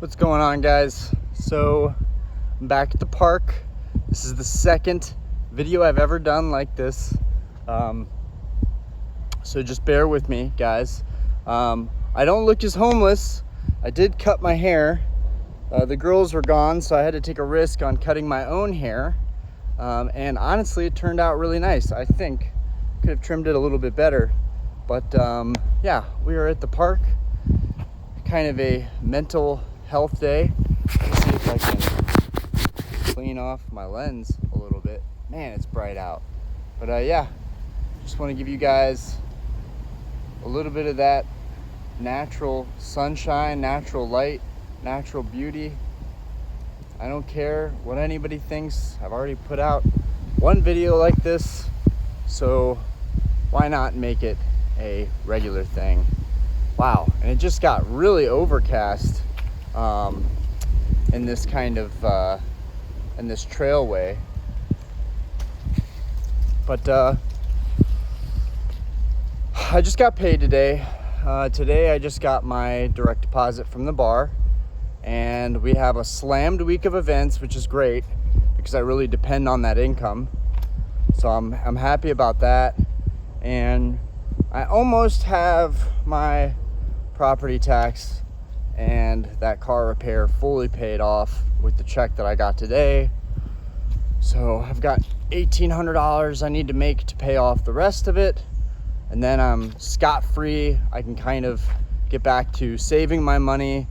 What's going on, guys? So I'm back at the park. This is the second video I've ever done like this, so just bear with me, guys. I don't look as homeless. I did cut my hair. The girls were gone, so I had to take a risk on cutting my own hair, and honestly it turned out really nice. I think could have trimmed it a little bit better, but yeah, we are at the park. Kind of a mental health day. Let's see if I can clean off my lens a little bit. Man, it's bright out. But yeah, just want to give you guys a little bit of that natural sunshine, natural light, natural beauty. I don't care what anybody thinks. I've already put out one video like this, so why not make it a regular thing? Wow, and it just got really overcast in this kind of in this trailway. But I just got paid today. Today I just got my direct deposit from the bar, and we have a slammed week of events, which is great because I really depend on that income. So I'm happy about that, and I almost have my property tax and that car repair fully paid off with the check that I got today. So I've got $1,800 I need to make to pay off the rest of it, and then I'm scot-free. I can kind of get back to saving my money,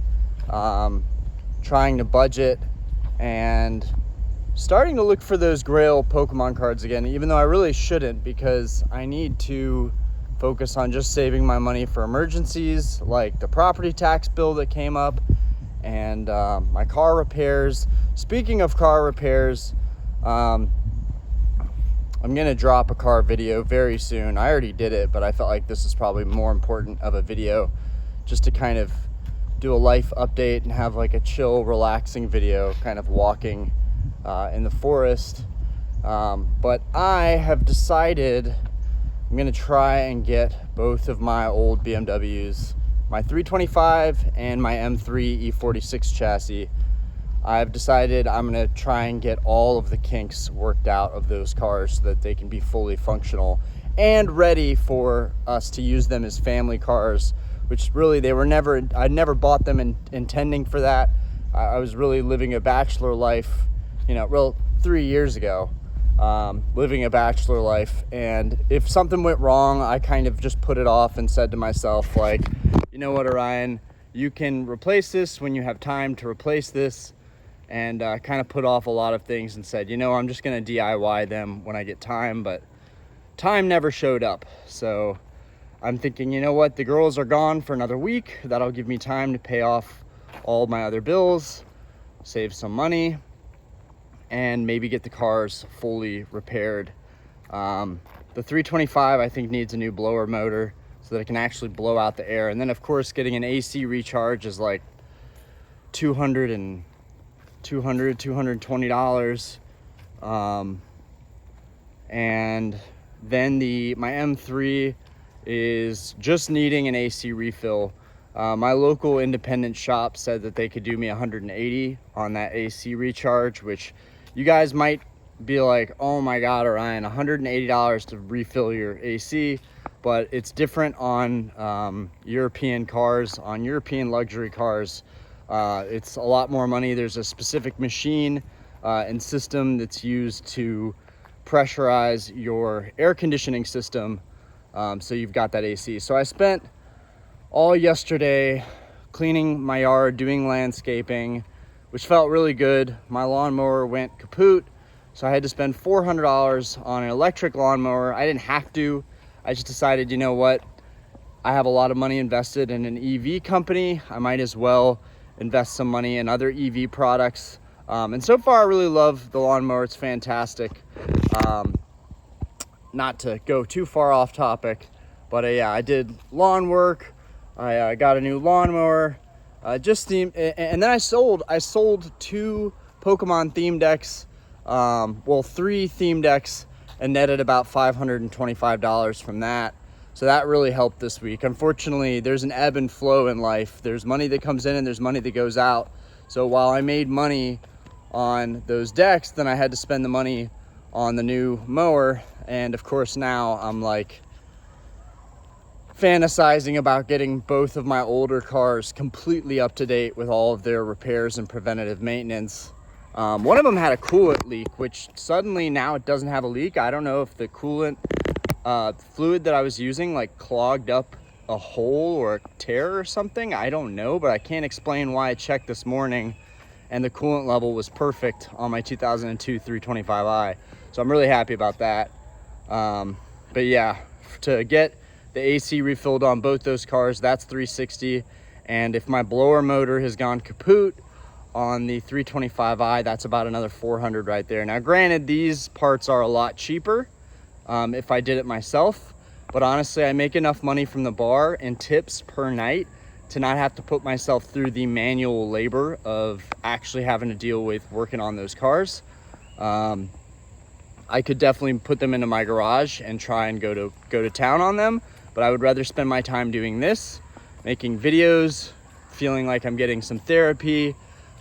trying to budget, and starting to look for those Grail Pokemon cards again, even though I really shouldn't, because I need to focus on just saving my money for emergencies like the property tax bill that came up and my car repairs. Speaking of car repairs, I'm gonna drop a car video very soon. I already did it, but I felt like this is probably more important of a video, just to kind of do a life update and have like a chill, relaxing video, kind of walking in the forest. But I have decided I'm gonna try and get both of my old BMWs, my 325 and my M3 E46 chassis. I've decided I'm gonna try and get all of the kinks worked out of those cars so that they can be fully functional and ready for us to use them as family cars, which really I never bought them intending for that. I was really living a bachelor life, 3 years ago. Living a bachelor life, and if something went wrong, I kind of just put it off and said to myself, like, you know what, Orion, you can replace this when you have time to replace this, and kind of put off a lot of things and said, I'm just gonna DIY them when I get time. But time never showed up, so I'm thinking, you know what, the girls are gone for another week. That'll give me time to pay off all my other bills, save some money, and maybe get the cars fully repaired. The 325 I think needs a new blower motor so that it can actually blow out the air, and then of course getting an AC recharge is like $220. And then my M3 is just needing an AC refill. My local independent shop said that they could do me $180 on that AC recharge, which you guys might be like, oh my God, Orion, $180 to refill your AC. But it's different on European cars, on European luxury cars. It's a lot more money. There's a specific machine and system that's used to pressurize your air conditioning system, so you've got that AC. So I spent all yesterday cleaning my yard, doing landscaping, which felt really good. My lawnmower went kaput, so I had to spend $400 on an electric lawnmower. I didn't have to. I just decided, you know what? I have a lot of money invested in an EV company. I might as well invest some money in other EV products. And so far, I really love the lawnmower. It's fantastic. Not to go too far off topic, but yeah, I did lawn work. I got a new lawnmower. And then I sold 2 Pokemon theme decks, 3 theme decks, and netted about $525 from that. So that really helped this week. Unfortunately, there's an ebb and flow in life. There's money that comes in and there's money that goes out. So while I made money on those decks, then I had to spend the money on the new mower. And of course now I'm like fantasizing about getting both of my older cars completely up to date with all of their repairs and preventative maintenance. One of them had a coolant leak, which suddenly now it doesn't have a leak. I don't know if the coolant fluid that I was using like clogged up a hole or a tear or something. I don't know, but I can't explain why. I checked this morning and the coolant level was perfect on my 2002 325i. So I'm really happy about that. But yeah, to get the AC refilled on both those cars, that's $360. And if my blower motor has gone kaput on the 325i, that's about another $400 right there. Now granted, these parts are a lot cheaper if I did it myself, but honestly I make enough money from the bar and tips per night to not have to put myself through the manual labor of actually having to deal with working on those cars. I could definitely put them into my garage and try and go to town on them, but I would rather spend my time doing this, making videos, feeling like I'm getting some therapy,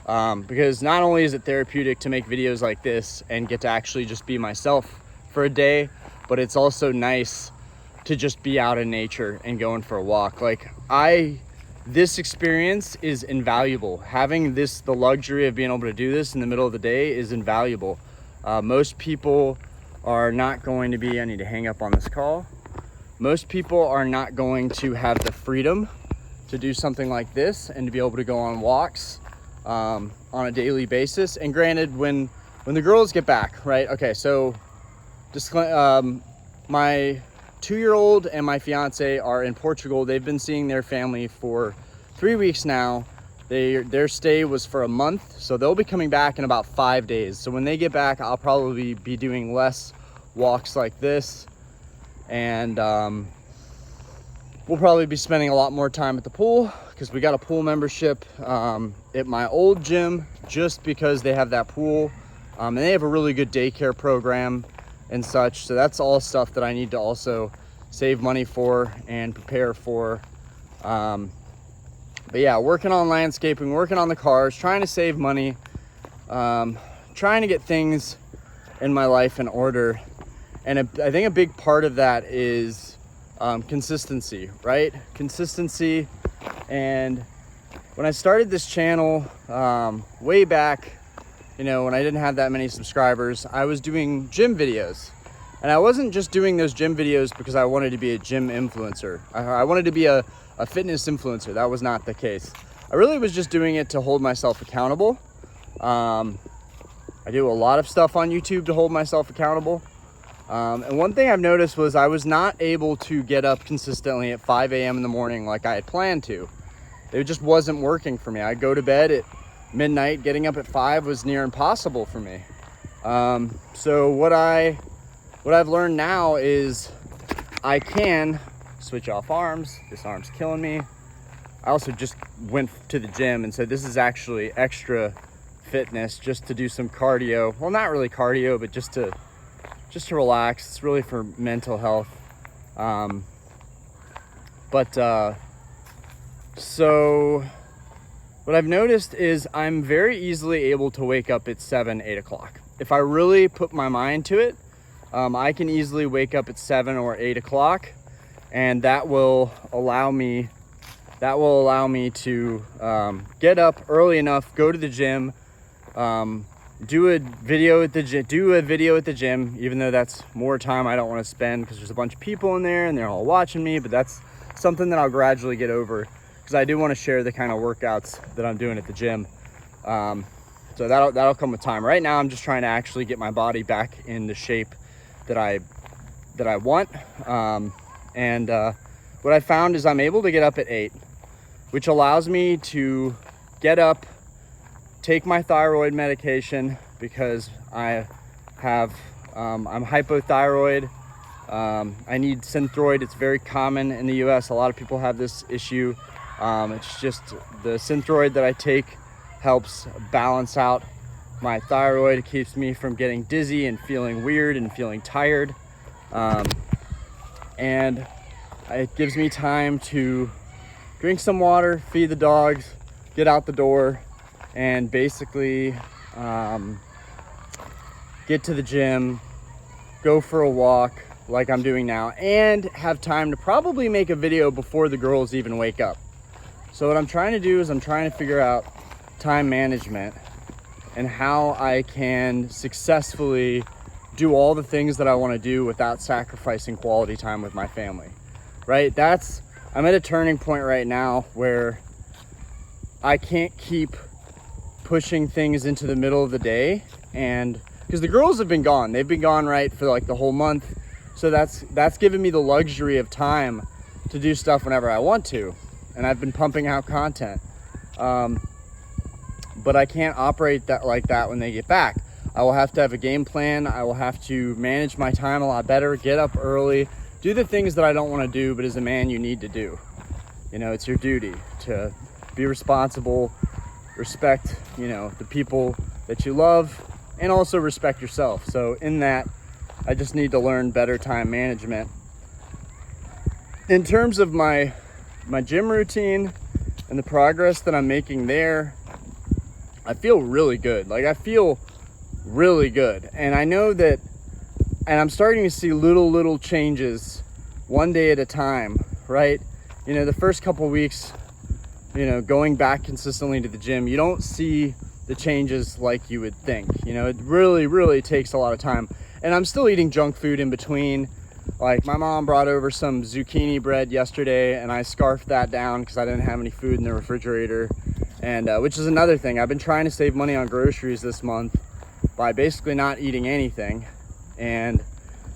because not only is it therapeutic to make videos like this and get to actually just be myself for a day, but it's also nice to just be out in nature and going for a walk. Like this experience is invaluable. Having the luxury of being able to do this in the middle of the day is invaluable. Most people are not going to be, I need to hang up on this call. Most people are not going to have the freedom to do something like this and to be able to go on walks on a daily basis. And granted, when the girls get back, right? Okay, so my 2-year-old and my fiance are in Portugal. They've been seeing their family for 3 weeks now. Their stay was for a month, so they'll be coming back in about 5 days. So when they get back, I'll probably be doing less walks like this, and we'll probably be spending a lot more time at the pool because we got a pool membership at my old gym just because they have that pool, and they have a really good daycare program and such. So that's all stuff that I need to also save money for and prepare for. But yeah, working on landscaping, working on the cars, trying to save money, trying to get things in my life in order. And I think a big part of that is consistency, right? Consistency. And when I started this channel way back, you know, when I didn't have that many subscribers, I was doing gym videos. And I wasn't just doing those gym videos because I wanted to be a gym influencer. I wanted to be a fitness influencer. That was not the case. I really was just doing it to hold myself accountable. I do a lot of stuff on YouTube to hold myself accountable. And one thing I've noticed was I was not able to get up consistently at 5 a.m. in the morning like I had planned to. It just wasn't working for me. I'd go to bed at midnight. Getting up at 5 was near impossible for me. So what I've learned now is I can switch off arms. This arm's killing me. I also just went to the gym and said this is actually extra fitness, just to do some cardio. Well, not really cardio, but just to relax. It's really for mental health. So what I've noticed is I'm very easily able to wake up at 7, 8 o'clock. If I really put my mind to it, I can easily wake up at 7 or 8 o'clock, and that will allow me to get up early enough, go to the gym, do a video at the gym, even though that's more time I don't want to spend because there's a bunch of people in there and they're all watching me. But that's something that I'll gradually get over because I do want to share the kind of workouts that I'm doing at the gym. So that'll come with time. Right now I'm just trying to actually get my body back in the shape that I want. What I found is I'm able to get up at 8, which allows me to get up, take my thyroid medication because I'm hypothyroid. I need Synthroid. It's very common in the US. A lot of people have this issue. It's just the Synthroid that I take helps balance out my thyroid. It keeps me from getting dizzy and feeling weird and feeling tired. And It gives me time to drink some water, feed the dogs, get out the door, and basically get to the gym, go for a walk like I'm doing now, and have time to probably make a video before the girls even wake up. So what I'm trying to do is I'm trying to figure out time management and how I can successfully do all the things that I want to do without sacrificing quality time with my family, right? I'm at a turning point right now where I can't keep pushing things into the middle of the day, and because the girls have been gone, they've been gone right for like the whole month. So that's given me the luxury of time to do stuff whenever I want to. And I've been pumping out content. But I can't operate that like that when they get back. I will have to have a game plan. I will have to manage my time a lot better, get up early, do the things that I don't want to do, but as a man, you need to do. You know, it's your duty to be responsible, respect, you know, the people that you love, and also respect yourself. So in that, I just need to learn better time management. In terms of my gym routine and the progress that I'm making there, I feel really good. Like, I feel really good. And I know that, and I'm starting to see little changes one day at a time, right? You know, the first couple weeks, you know, going back consistently to the gym, you don't see the changes like you would think. You know, it really takes a lot of time. And I'm still eating junk food in between. Like, my mom brought over some zucchini bread yesterday, and I scarfed that down because I didn't have any food in the refrigerator. And which is another thing. I've been trying to save money on groceries this month by basically not eating anything. And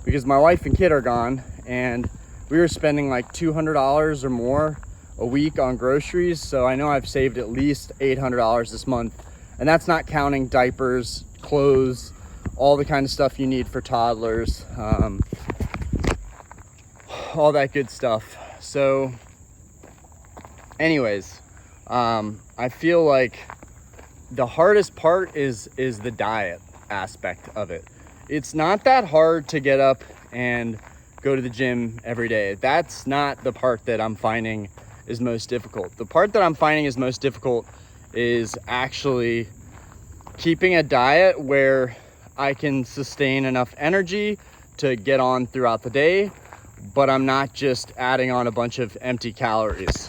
because my wife and kid are gone, and we were spending like $200 or more a week on groceries. So I know I've saved at least $800 this month. And that's not counting diapers, clothes, all the kind of stuff you need for toddlers, all that good stuff. So anyways, I feel like the hardest part is the diet aspect of it. It's not that hard to get up and go to the gym every day. That's not the part that I'm finding is most difficult. The part that I'm finding is most difficult is actually keeping a diet where I can sustain enough energy to get on throughout the day, but I'm not just adding on a bunch of empty calories.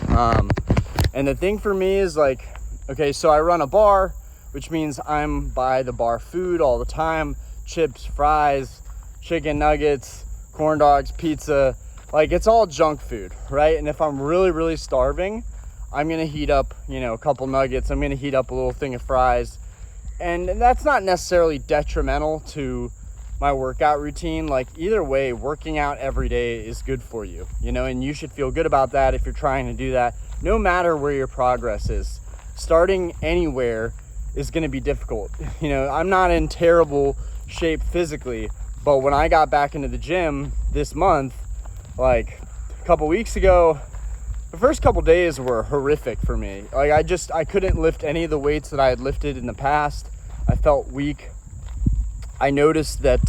And the thing for me is like, okay, so I run a bar, which means I'm by the bar food all the time, chips, fries, chicken nuggets, corn dogs, pizza, like it's all junk food, right? And if I'm really starving, I'm gonna heat up, you know, a couple nuggets, I'm gonna heat up a little thing of fries. And that's not necessarily detrimental to my workout routine. Like, either way, working out every day is good for you, you know, and you should feel good about that if you're trying to do that, no matter where your progress is. Starting anywhere is going to be difficult. You know, I'm not in terrible shape physically, but when I got back into the gym this month, like a couple weeks ago, the first couple days were horrific for me. Like, I couldn't lift any of the weights that I had lifted in the past. I felt weak. I noticed that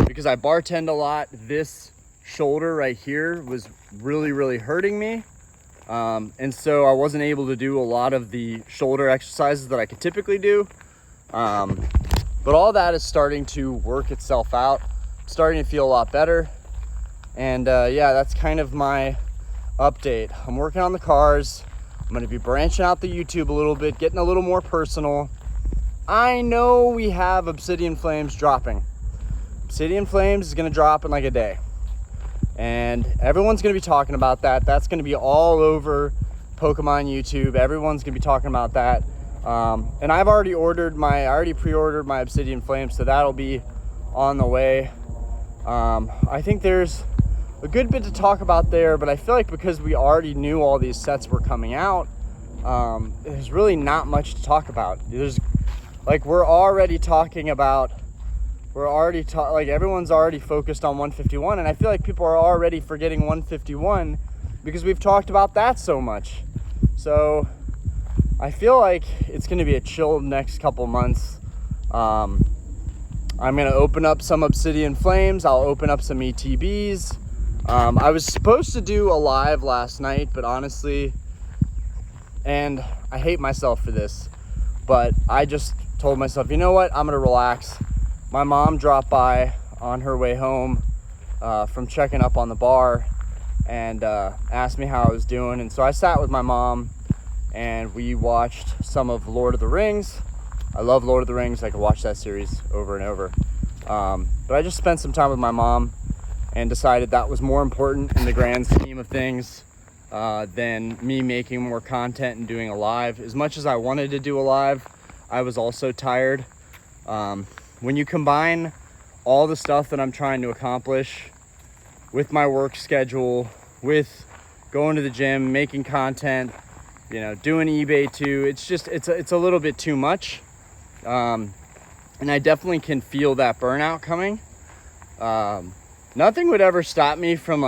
because I bartend a lot, this shoulder right here was really hurting me. And so I wasn't able to do a lot of the shoulder exercises that I could typically do. But all that is starting to work itself out. I'm starting to feel a lot better. And yeah, that's kind of my update. I'm working on the cars. I'm going to be branching out the YouTube a little bit, getting a little more personal. I know we have Obsidian Flames dropping. Obsidian Flames is going to drop in like a day. And everyone's going to be talking about that. That's going to be all over Pokemon YouTube. Everyone's going to be talking about that. And I've already pre-ordered my Obsidian Flames, so that'll be on the way. I think there's a good bit to talk about there, but I feel like because we already knew all these sets were coming out, there's really not much to talk about. We're already talking about, everyone's already focused on 151, and I feel like people are already forgetting 151 because we've talked about that so much. So I feel like it's going to be a chill next couple months. I'm going to open up some Obsidian Flames. I'll open up some ETBs. I was supposed to do a live last night, but honestly, and I hate myself for this, but I just told myself, you know what, I'm gonna relax. My mom dropped by on her way home from checking up on the bar and asked me how I was doing. And so I sat with my mom and we watched some of Lord of the Rings. I love Lord of the Rings. I could watch that series over and over. But I just spent some time with my mom and decided that was more important in the grand scheme of things than me making more content and doing a live. As much as I wanted to do a live, I was also tired. When you combine all the stuff that I'm trying to accomplish with my work schedule, with going to the gym, making content, you know, doing eBay too, it's a little bit too much. And I definitely can feel that burnout coming. Nothing would ever stop me from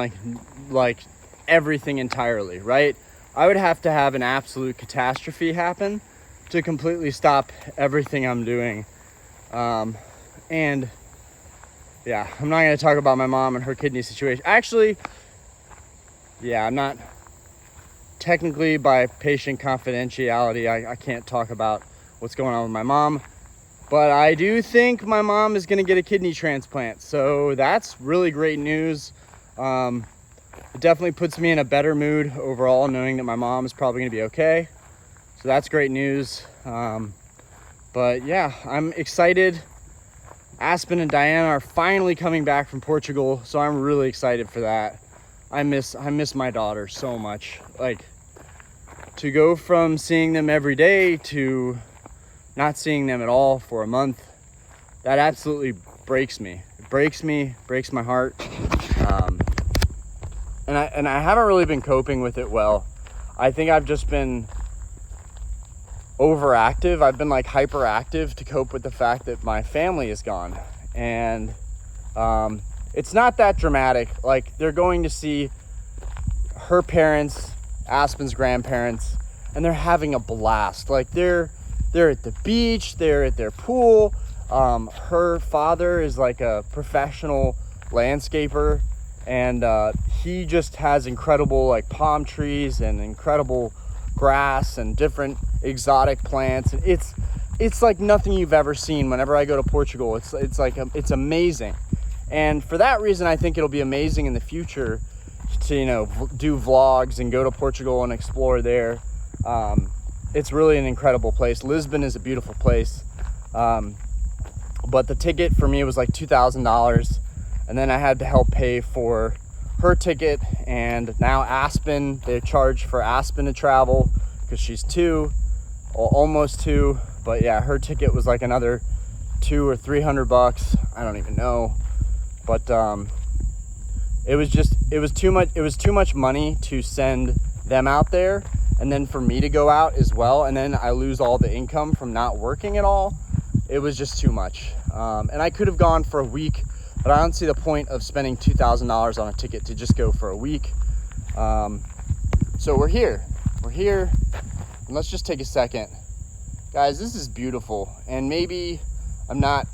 like everything entirely, right? I would have to have an absolute catastrophe happen to completely stop everything I'm doing. And yeah, I'm not going to talk about my mom and her kidney situation. Actually, yeah, I'm not technically, by patient confidentiality, I can't talk about what's going on with my mom, but I do think my mom is going to get a kidney transplant. So that's really great news. It definitely puts me in a better mood overall, knowing that my mom is probably going to be okay. So that's great news. But yeah, I'm excited. Aspen and Diana are finally coming back from Portugal, so I'm really excited for that. I miss my daughter so much. Like, to go from seeing them every day to not seeing them at all for a month, that absolutely breaks me. It breaks my heart. And I haven't really been coping with it well. I think I've just been overactive. I've been like hyperactive to cope with the fact that my family is gone. And it's not that dramatic. Like, they're going to see her parents, Aspen's grandparents, and they're having a blast. Like, they're at the beach, they're at their pool. Her father is like a professional landscaper, and he just has incredible like palm trees and incredible grass and different exotic plants. And it's like nothing you've ever seen. Whenever I go to Portugal, it's amazing. And for that reason, I think it'll be amazing in the future to, you know, do vlogs and go to Portugal and explore there. It's really an incredible place. Lisbon is a beautiful place. But the ticket for me was like $2,000. And then I had to help pay for her ticket. And now Aspen, they charge for Aspen to travel because she's 2, or almost 2. But yeah, her ticket was like another $200 or $300. I don't even know. But it was too much. It was too much money to send them out there, and then for me to go out as well, and then I lose all the income from not working at all. It was just too much. And I could have gone for a week, but I don't see the point of spending $2,000 on a ticket to just go for a week. So we're here. And let's just take a second. Guys, this is beautiful. And maybe I'm not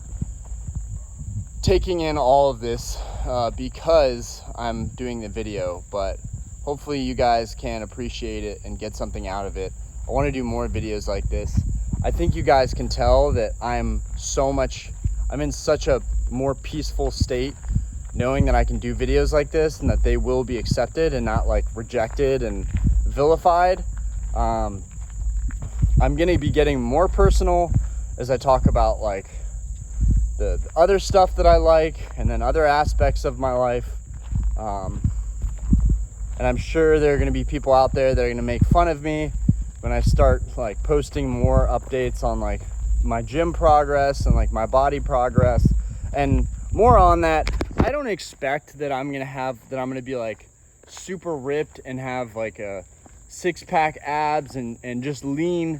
taking in all of this because I'm doing the video, but hopefully you guys can appreciate it and get something out of it. I want to do more videos like this. I think you guys can tell that I'm in such a more peaceful state knowing that I can do videos like this and that they will be accepted and not like rejected and vilified. I'm going to be getting more personal as I talk about like the other stuff that I like and then other aspects of my life. And I'm sure there are going to be people out there that are going to make fun of me when I start like posting more updates on like my gym progress and like my body progress and more on that. I don't expect that I'm going to be like super ripped and have like a 6-pack abs and just lean,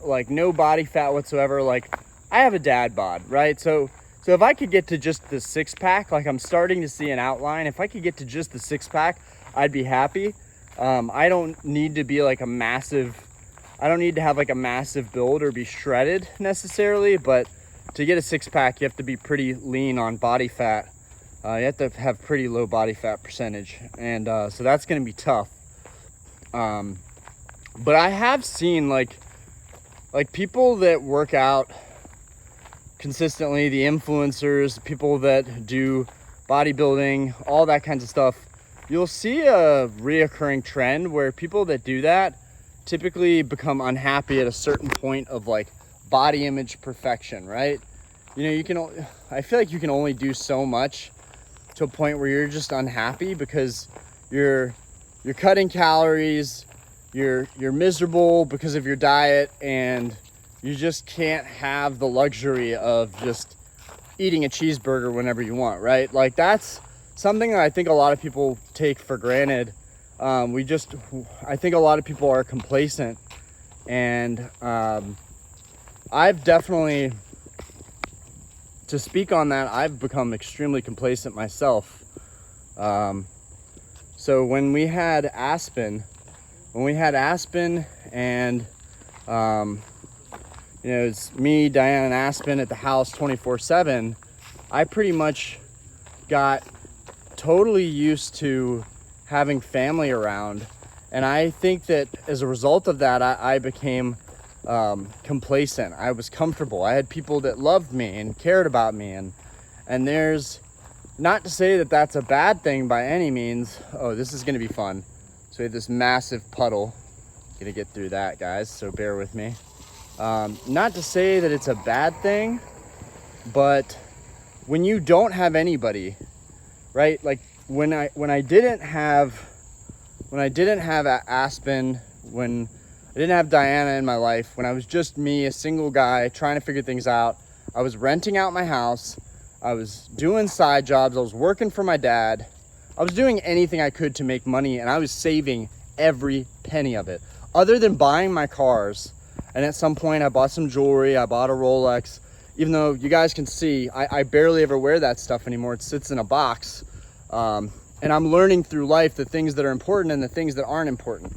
like no body fat whatsoever. Like, I have a dad bod, right? So if I could get to just the 6-pack, like I'm starting to see an outline, if I could get to just the 6-pack, I'd be happy. I don't need to be like I don't need to have like a massive build or be shredded necessarily, but to get a 6-pack, you have to be pretty lean on body fat. You have to have pretty low body fat percentage, and so that's going to be tough. But I have seen like people that work out consistently, the influencers, people that do bodybuilding, all that kinds of stuff. You'll see a reoccurring trend where people that do that typically become unhappy at a certain point of like body image perfection, right? I feel like you can only do so much to a point where you're just unhappy because you're cutting calories, you're miserable because of your diet, and you just can't have the luxury of just eating a cheeseburger whenever you want, right? Like that's something that I think a lot of people take for granted. I think a lot of people are complacent, and I've definitely, to speak on that, I've become extremely complacent myself. So when we had Aspen and it's me, Diana, and Aspen at the house 24/7, I pretty much got totally used to having family around. And I think that as a result of that, I became complacent. I was comfortable. I had people that loved me and cared about me. And there's, not to say that that's a bad thing by any means. Oh, this is going to be fun. So we have this massive puddle. Gonna get through that, guys, so bear with me. Not to say that it's a bad thing, but when you don't have anybody, right? Like when I didn't have Aspen, when I didn't have Diana in my life, when I was just me, a single guy trying to figure things out, I was renting out my house, I was doing side jobs, I was working for my dad, I was doing anything I could to make money, and I was saving every penny of it. Other than buying my cars, and at some point I bought some jewelry, I bought a Rolex, even though you guys can see, I barely ever wear that stuff anymore. It sits in a box. And I'm learning through life the things that are important and the things that aren't important.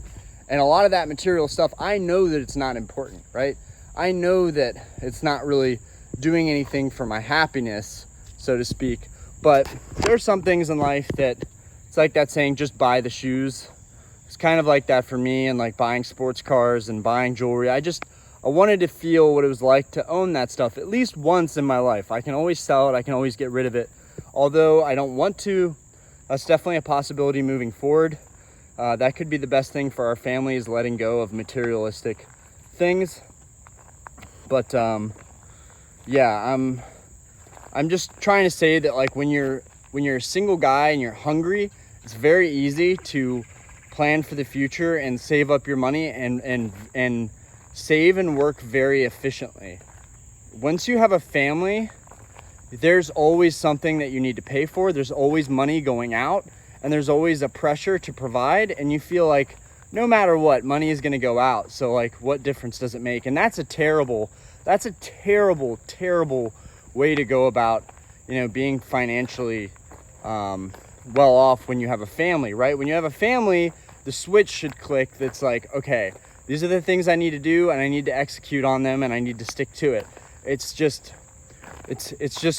And a lot of that material stuff, I know that it's not important, right? I know that it's not really doing anything for my happiness, so to speak. But there are some things in life that, it's like that saying, just buy the shoes. It's kind of like that for me, and like buying sports cars and buying jewelry. I wanted to feel what it was like to own that stuff at least once in my life. I can always sell it, I can always get rid of it. Although I don't want to, that's definitely a possibility moving forward. That could be the best thing for our family, is letting go of materialistic things. But yeah, I'm just trying to say that like when you're a single guy and you're hungry, it's very easy to plan for the future and save up your money and save and work very efficiently. Once you have a family, there's always something that you need to pay for. There's always money going out, and there's always a pressure to provide, and you feel like no matter what, money is going to go out. So like, what difference does it make? And that's a terrible way to go about, being financially well off when you have a family, right? When you have a family, the switch should click. That's like, okay, these are the things I need to do, and I need to execute on them, and I need to stick to it. It's just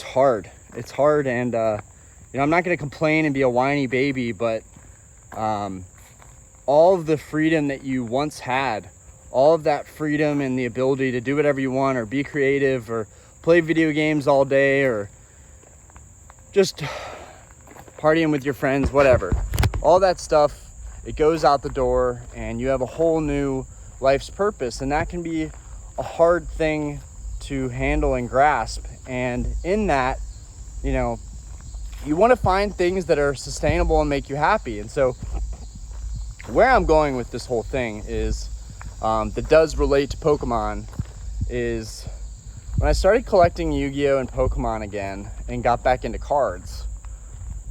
hard. It's hard, and I'm not going to complain and be a whiny baby, but all of the freedom that you once had, all of that freedom and the ability to do whatever you want, or be creative, or play video games all day, or just partying with your friends, whatever, all that stuff, it goes out the door, and you have a whole new life's purpose, and that can be a hard thing to handle and grasp. And in that, you want to find things that are sustainable and make you happy. And so where I'm going with this whole thing is, that does relate to Pokemon, is when I started collecting Yu-Gi-Oh! And Pokemon again and got back into cards,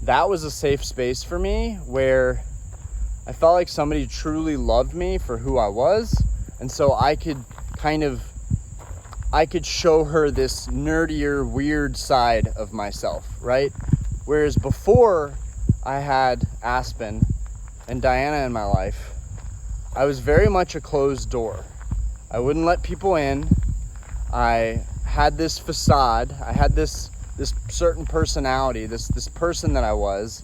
that was a safe space for me where I felt like somebody truly loved me for who I was. And so I could show her this nerdier, weird side of myself, right? Whereas before I had Aspen and Diana in my life, I was very much a closed door. I wouldn't let people in. I had this facade. I had this this certain personality, this person that I was,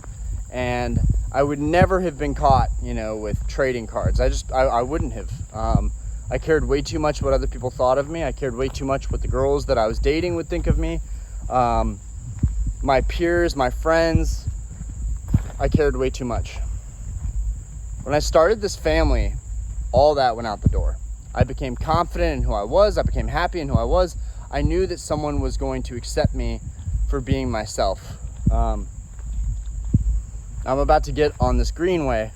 and I would never have been caught, you know, with trading cards. I wouldn't have. I cared way too much what other people thought of me. I cared way too much what the girls that I was dating would think of me. My peers, my friends, I cared way too much. When I started this family, all that went out the door. I became confident in who I was. I became happy in who I was. I knew that someone was going to accept me for being myself. I'm about to get on this greenway,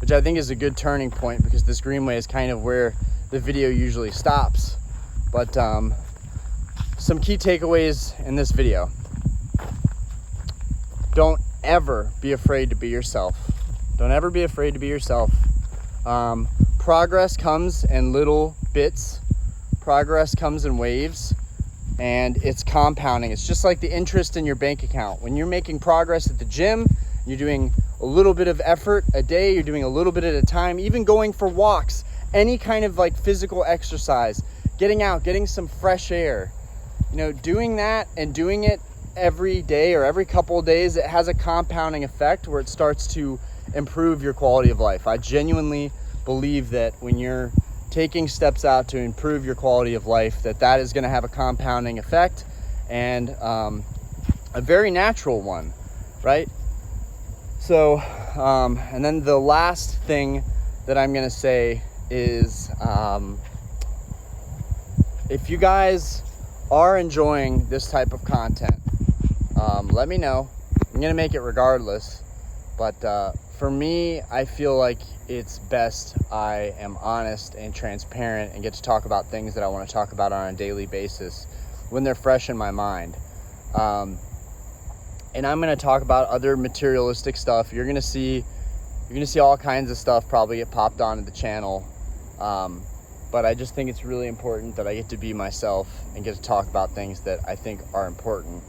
which I think is a good turning point, because this greenway is kind of where the video usually stops. But some key takeaways in this video. Don't ever be afraid to be yourself. Don't ever be afraid to be yourself. Progress comes in little bits. Progress comes in waves, and it's compounding. It's just like the interest in your bank account. When you're making progress at the gym, you're doing a little bit of effort a day, you're doing a little bit at a time, even going for walks, any kind of like physical exercise, getting out, getting some fresh air, you know, doing that and doing it every day or every couple of days, it has a compounding effect where it starts to improve your quality of life. I genuinely believe that when you're taking steps out to improve your quality of life, that is going to have a compounding effect, and a very natural one, right? So, and then the last thing that I'm going to say is, if you guys are enjoying this type of content, let me know. I'm going to make it regardless. But for me, I feel like it's best I am honest and transparent and get to talk about things that I want to talk about on a daily basis when they're fresh in my mind. And I'm going to talk about other materialistic stuff. You're going to see all kinds of stuff probably get popped onto the channel. But I just think it's really important that I get to be myself and get to talk about things that I think are important.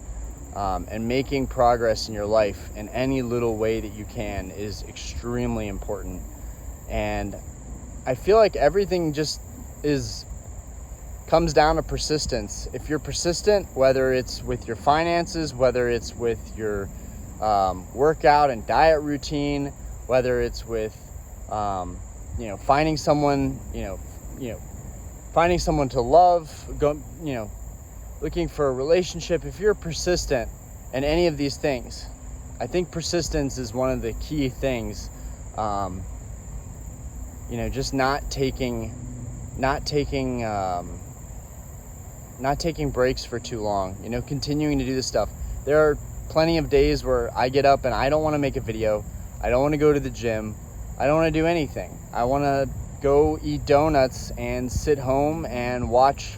And making progress in your life in any little way that you can is extremely important. And I feel like everything just comes down to persistence. If you're persistent, whether it's with your finances, whether it's with your workout and diet routine, whether it's with finding someone, finding someone to love, looking for a relationship, if you're persistent in any of these things, I think persistence is one of the key things. Just not taking breaks for too long, continuing to do this stuff. There are plenty of days where I get up and I don't want to make a video. I don't want to go to the gym. I don't want to do anything. I want to go eat donuts and sit home and watch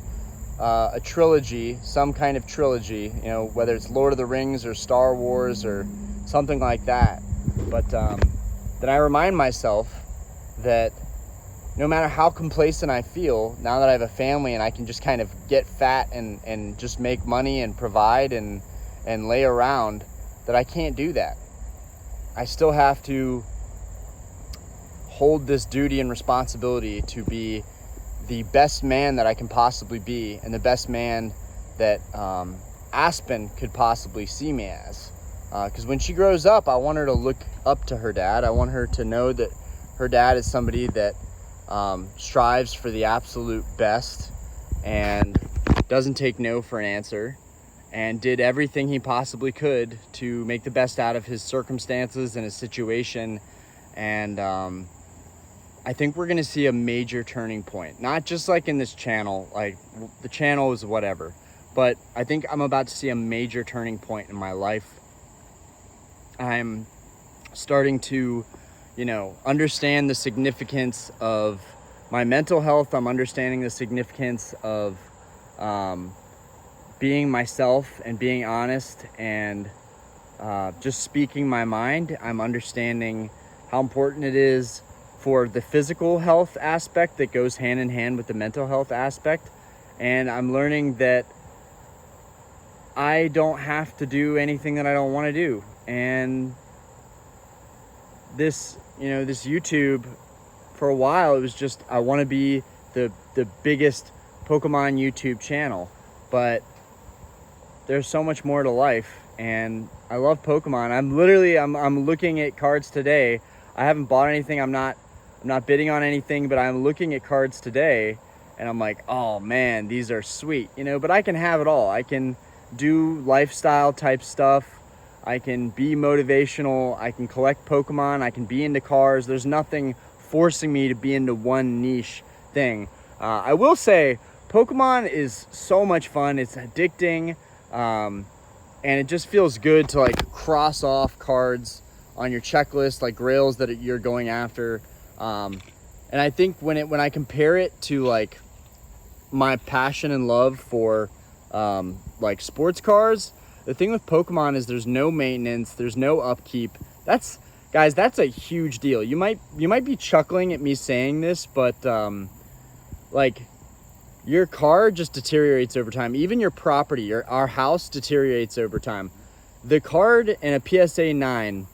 a trilogy, some kind of trilogy, whether it's Lord of the Rings or Star Wars or something like that. But then I remind myself that no matter how complacent I feel, now that I have a family and I can just kind of get fat and just make money and provide and lay around, that I can't do that. I still have to hold this duty and responsibility to be the best man that I can possibly be, and the best man that Aspen could possibly see me as. Because when she grows up, I want her to look up to her dad. I want her to know that her dad is somebody that strives for the absolute best and doesn't take no for an answer, and did everything he possibly could to make the best out of his circumstances and his situation. And I think we're going to see a major turning point, not just like in this channel, like the channel is whatever, but I think I'm about to see a major turning point in my life. I'm starting to, understand the significance of my mental health. I'm understanding the significance of being myself and being honest and just speaking my mind. I'm understanding how important it is for the physical health aspect that goes hand in hand with the mental health aspect. And I'm learning that I don't have to do anything that I don't want to do. And this YouTube, for a while, it was just, I want to be the biggest Pokemon YouTube channel. But there's so much more to life, and I love Pokemon. I'm looking at cards today. I haven't bought anything. I'm not bidding on anything, but I'm looking at cards today, and I'm like, oh man, these are sweet, you know. But I can have it all. I can do lifestyle type stuff. I can be motivational. I can collect Pokemon. I can be into cars. There's nothing forcing me to be into one niche thing. I will say Pokemon is so much fun. It's addicting, and it just feels good to like cross off cards on your checklist, like grails that you're going after. And I think when I compare it to like my passion and love for like sports cars, the thing with Pokemon is there's no maintenance, there's no upkeep. That's a huge deal. You might be chuckling at me saying this, but like your car just deteriorates over time. Even your property, our house deteriorates over time. The card in a PSA 9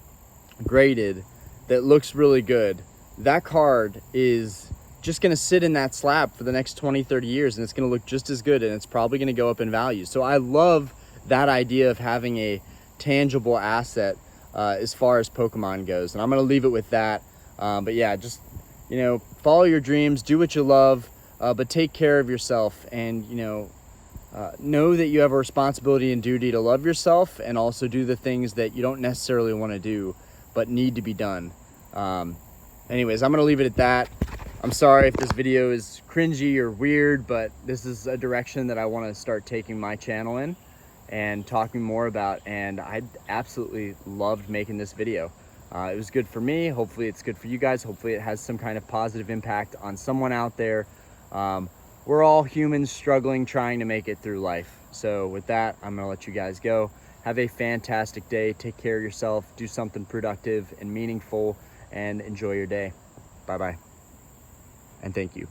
graded that looks really good, that card is just going to sit in that slab for the next 20-30 years, and it's going to look just as good, and it's probably going to go up in value. So I love that idea of having a tangible asset as far as Pokemon goes, and I'm going to leave it with that. But yeah, just, you know, follow your dreams, do what you love, but take care of yourself, and, you know that you have a responsibility and duty to love yourself, and also do the things that you don't necessarily want to do but need to be done. Anyways, I'm gonna leave it at that. I'm sorry if this video is cringy or weird, but this is a direction that I want to start taking my channel in and talking more about, and I absolutely loved making this video. It was good for me. Hopefully it's good for you guys. Hopefully it has some kind of positive impact on someone out there. We're all humans struggling, trying to make it through life. So with that, I'm gonna let you guys go. Have a fantastic day. Take care of yourself. Do something productive and meaningful, and enjoy your day. Bye-bye. And thank you.